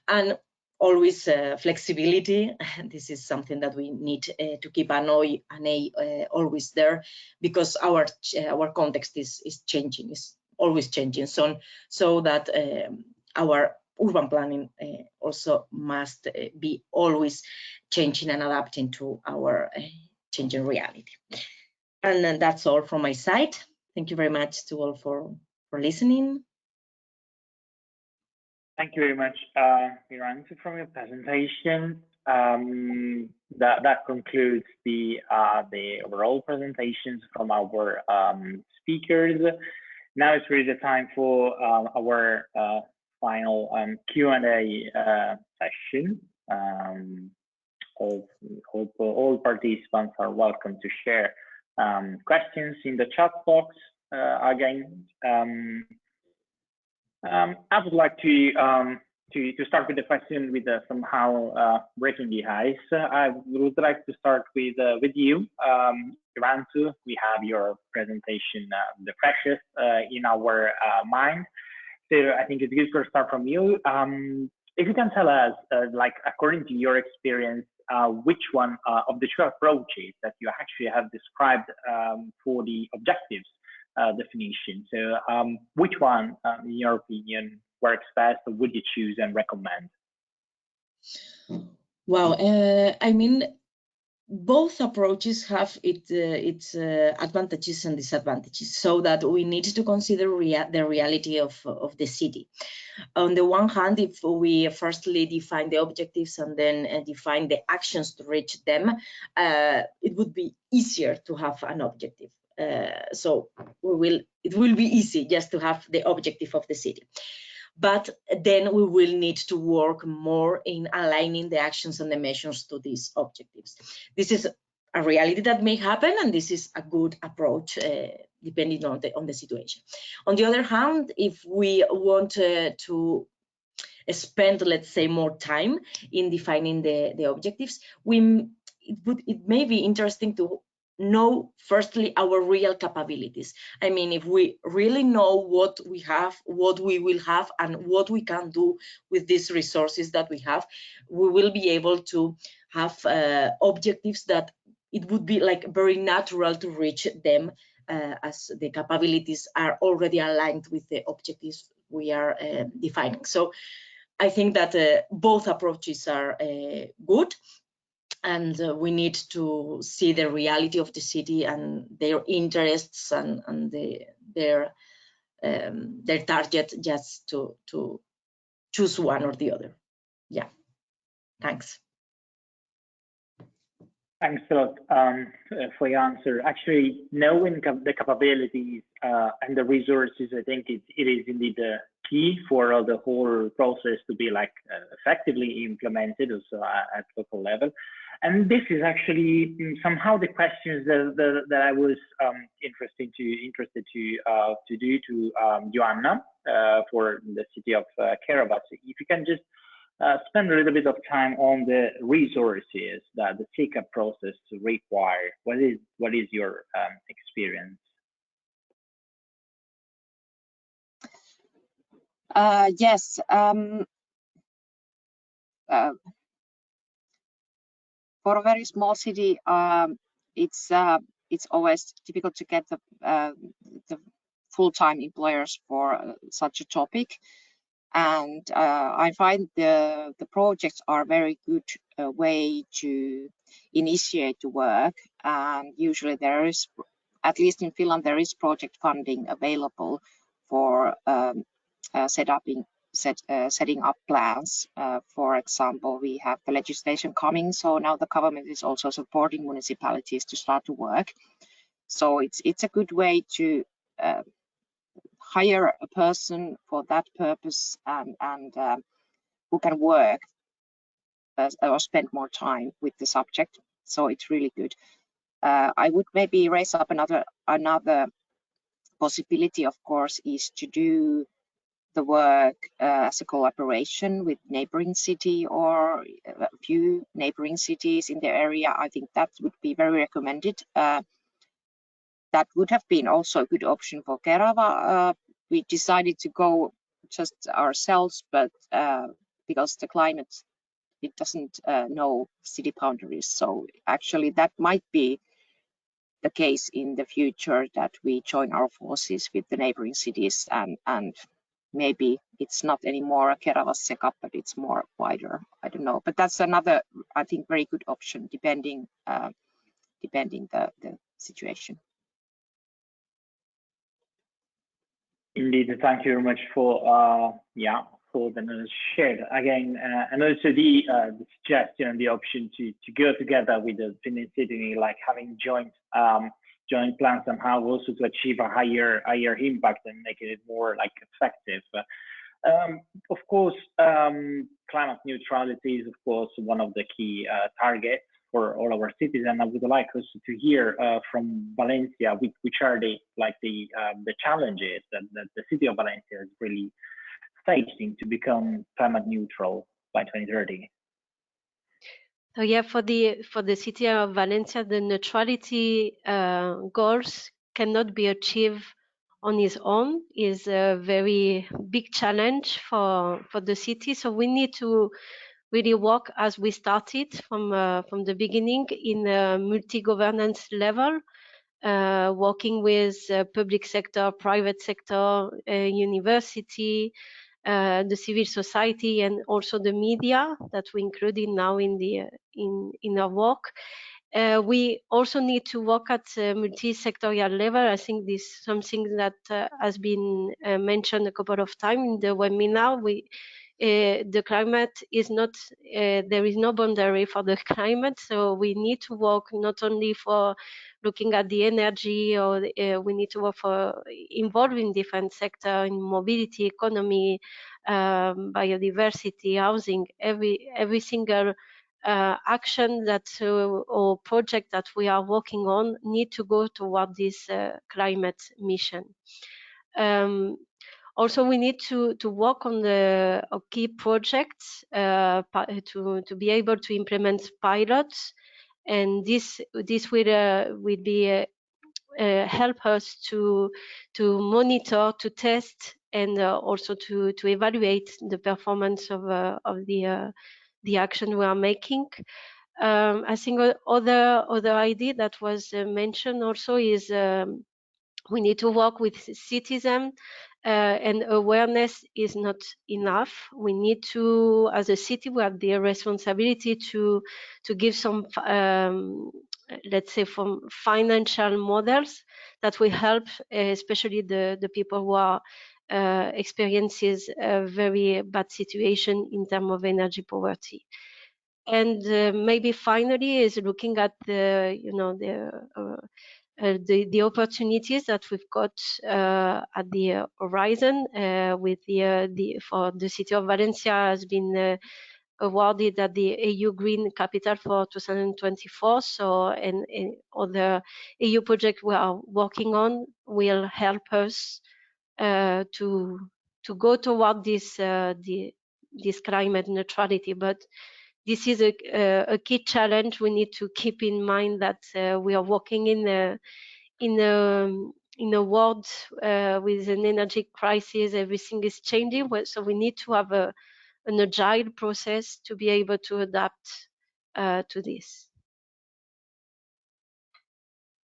Speaker 5: And always flexibility. This is something that we need to keep an eye always there, because our context is changing, is always changing, so that our urban planning also must be always changing and adapting to our changing reality. And that's all from my side. Thank you very much to all for listening.
Speaker 1: Thank you very much, Miranda, from your presentation. That concludes the overall presentations from our speakers. Now it's really the time for our final Q&A session. All participants are welcome to share questions in the chat box. Again, I would like to start with the question with somehow breaking the ice. I would like to start with you, Irantu. We have your presentation the freshest in our mind, so I think it's good to start from you. If you can tell us, like according to your experience, which one of the two approaches that you actually have described for the objectives definition. So which one, in your opinion, works best, or would you choose and recommend?
Speaker 5: Wow, I mean, both approaches have its advantages and disadvantages, so that we need to consider the reality of the city. On the one hand, if we firstly define the objectives and then define the actions to reach them, it would be easier to have an objective. So it will be easy just to have the objective of the city. But then we will need to work more in aligning the actions and the measures to these objectives. This is a reality that may happen, and this is a good approach depending on the situation. On the other hand, if we want to spend, let's say, more time in defining the objectives, it may be interesting to know firstly our real capabilities. I mean, if we really know what we have, what we will have, and what we can do with these resources that we have, we will be able to have objectives that it would be like very natural to reach them, as the capabilities are already aligned with the objectives we are defining. So I think that both approaches are good. And we need to see the reality of the city and their interests and their target, just to choose one or the other. Yeah, thanks.
Speaker 1: Thanks a lot for your answer. Actually, knowing the capabilities and the resources, I think it is indeed the key for the whole process to be like effectively implemented also at local level. And this is actually somehow the questions that I was interested to do to Joanna for the city of Kerava. So if you can just spend a little bit of time on the resources that the SECAP process require. What is your experience?
Speaker 4: Yes. For a very small city, it's always difficult to get the full-time employers for such a topic, and I find the projects are a very good way to initiate the work. And usually there is, at least in Finland, there is project funding available for setting up plans. For example, we have the legislation coming, so now the government is also supporting municipalities to start to work. So it's a good way to hire a person for that purpose, and who can work or spend more time with the subject. So it's really good. I would maybe raise up another possibility, of course, is to do the work as a collaboration with neighboring city or a few neighboring cities in the area. I think that would be very recommended. That would have been also a good option for Kerava. We decided to go just ourselves, but because the climate, it doesn't know city boundaries. So actually that might be the case in the future, that we join our forces with the neighboring cities and maybe it's not anymore a Kerava SECAP, but it's more wider. I don't know, but that's another, I think, very good option depending the situation.
Speaker 1: Indeed, thank you very much for for the knowledge shared again, and also the suggestion and the option to go together with the Finnish city, like having joint plans somehow also to achieve a higher impact and making it more like effective. Of course, climate neutrality is of course one of the key targets for all our cities, and I would like also to hear from Valencia which are the challenges that the city of Valencia is really facing to become climate neutral by 2030.
Speaker 3: So yeah, for the city of Valencia, the neutrality goals cannot be achieved on its own. Is a very big challenge for the city. So we need to really work as we started from the beginning in a multi-governance level, working with public sector, private sector, university, the civil society, and also the media that we included now in our work. We also need to work at multi-sectorial level. I think this is something that has been mentioned a couple of times in the webinar. The climate is not, there is no boundary for the climate, so we need to work not only for looking at the energy, or we need to work for involving different sectors in mobility, economy, biodiversity, housing, every single action that or project that we are working on need to go toward this climate mission. Also, we need to work on the key projects to be able to implement pilots, and this will be help us to monitor, to test, and also to evaluate the performance of the action we are making. I think other idea that was mentioned also is we need to work with citizens, and awareness is not enough. We need to, as a city, we have the responsibility to give some, let's say, from financial models that will help, especially the people who are experiences a very bad situation in terms of energy poverty. And maybe finally is looking at the opportunities that we've got at the horizon with for the city of Valencia has been awarded at the EU Green Capital for 2024. So, and other EU projects we are working on will help us to go toward this climate neutrality. But this is a key challenge. We need to keep in mind that we are working in a world with an energy crisis. Everything is changing, so we need to have an agile process to be able to adapt to this.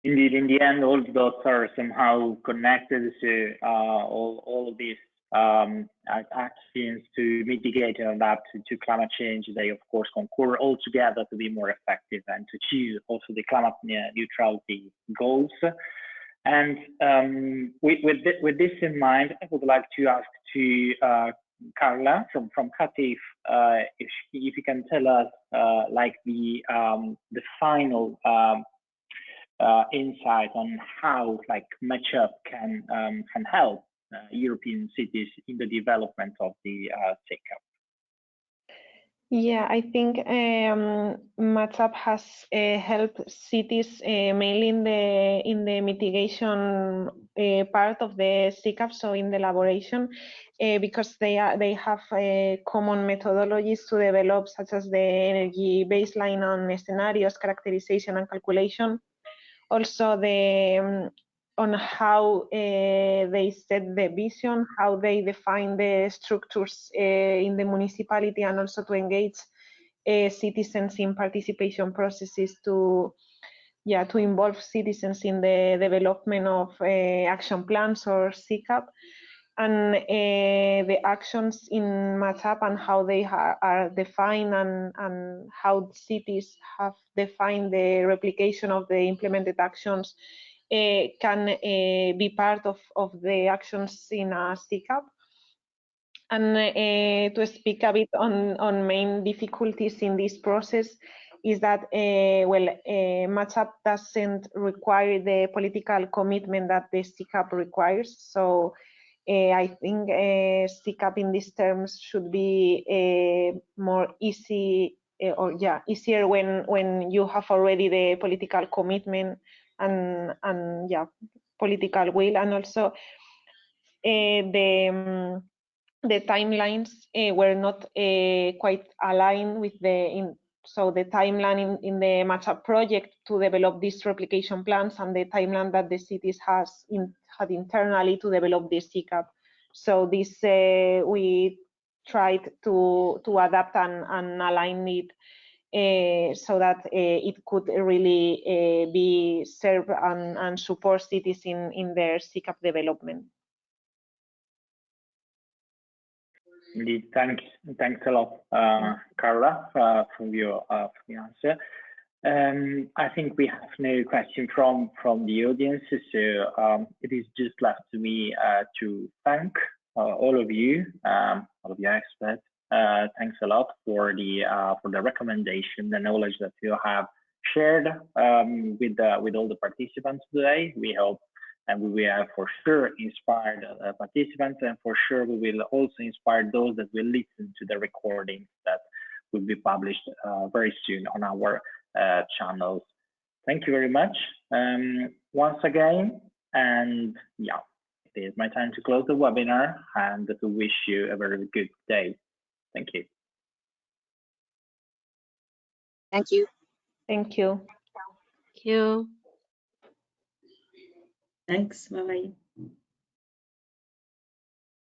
Speaker 1: Indeed, in the end, all the dots are somehow connected to all of these actions to mitigate and adapt to climate change. They, of course, concur all together to be more effective and to achieve also the climate neutrality goals. And with this in mind, I would like to ask to Carla from CATIF if you can tell us like the final insight on how like MAtchUP can help European cities in the development of the SECAP.
Speaker 2: Yeah, I think MAtchUP has helped cities mainly in the mitigation part of the SECAP, so in the elaboration, because they have common methodologies to develop, such as the energy baseline on scenarios, characterization and calculation. Also on how they set the vision, how they define the structures in the municipality, and also to engage citizens in participation processes to involve citizens in the development of action plans or SECAP. and the actions in MAtchUP and how they are defined, and how cities have defined the replication of the implemented actions can be part of the actions in a SECAP. And to speak a bit on main difficulties in this process is that, MAtchUP doesn't require the political commitment that the SECAP requires. So I think SECAP in these terms should be more easy, easier when you have already the political commitment and political will, and also the timelines were not quite aligned with so the timeline in the MAtchUP project to develop these replication plans and the timeline that the cities had internally to develop the SECAP. So this we tried to adapt and align it so that it could really be serve and support cities in their SECAP development.
Speaker 1: Indeed, thanks a lot, Carla, for your answer. I think we have no question from the audience, so it is just left to me to thank all of you experts. Thanks a lot for the recommendation, the knowledge that you have shared with all the participants today. We hope and we will for sure inspire the participants, and for sure we will also inspire those that will listen to the recordings that will be published very soon on our channels. Thank you very much once again, and yeah, it is my time to close the webinar and to wish you a very good day. Thank you.
Speaker 4: Thank you.
Speaker 2: Thank you.
Speaker 3: Thank you.
Speaker 5: Thanks. Bye-bye.